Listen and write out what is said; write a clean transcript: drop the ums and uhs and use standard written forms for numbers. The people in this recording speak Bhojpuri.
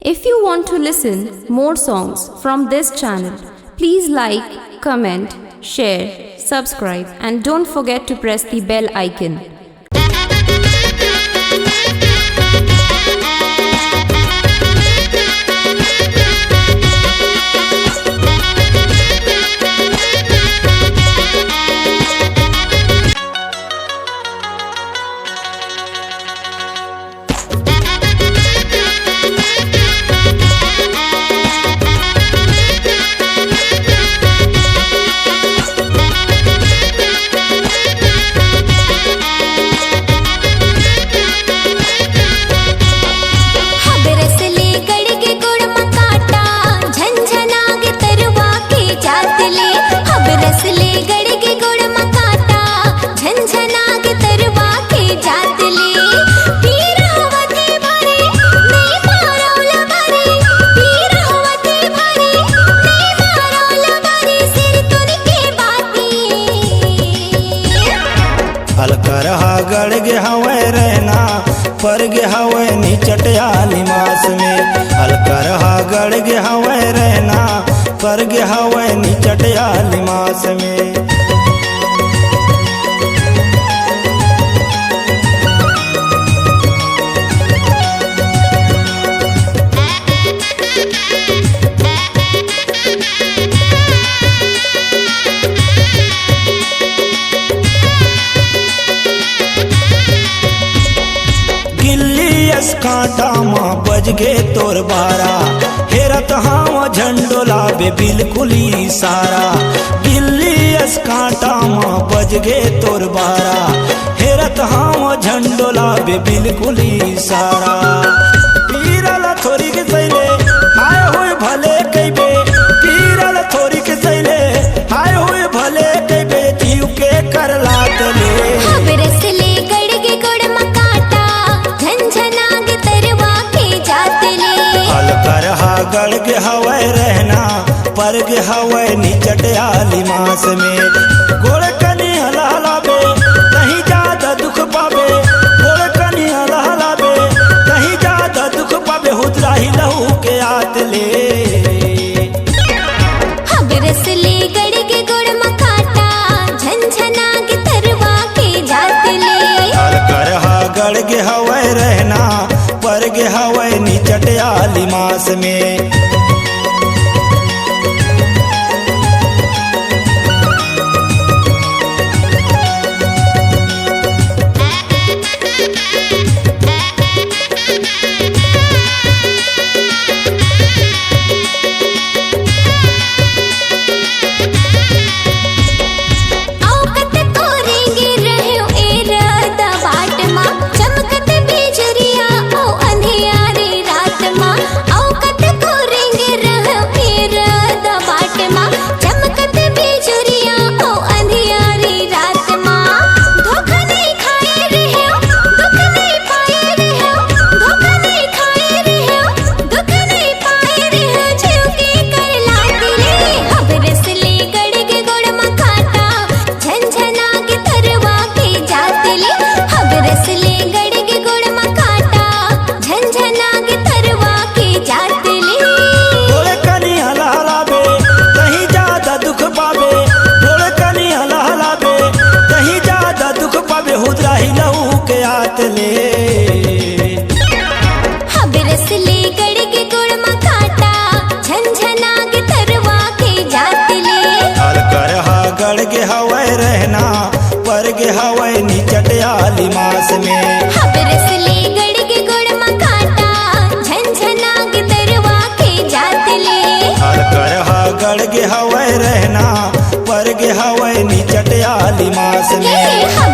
If you want to listen more songs from this channel, please like, comment, share, subscribe, and don't forget to press the bell icon. हलकरहा गड़ गे हवे रहना पर गे हवे नीचटिया लिमास में। हलकरहा गड़ गे हवे रहना पर गे हवे नीचटिया लिमास में। कांटा माँ बज गे तोर बारा हेरत हाँ झंडोला बे बिल्कुल ही सारा। गिल्ली अस कांटा माँ बज गे तोर बारा हेरत हाँ झंडोला बे बिल्कुल ही सारा। पीरल थोड़ी के सैले आए हुए भले कैबे, पीरल थोड़ी के सैले आए हुए भले कैबे जीव के कर लात ले। गड़ गे हवे रहना पर गे हवे नीचटिया लिमास में। गोड़ कनी हलाबे कहीं ज्यादा दुख पाबे, गोड़ कनी हलाबे कहीं ज्यादा दुख पाबे हुदरा ही लहू के आत ले। गड़ गे हवे रहना पर गे हवे नीचटिया लिमास में। गड़ गे हवे रहना पर गे हवे नीचटिया लिमास में। गड़ गे हवे रहना पर गे हवे नीचटिया लिमास में।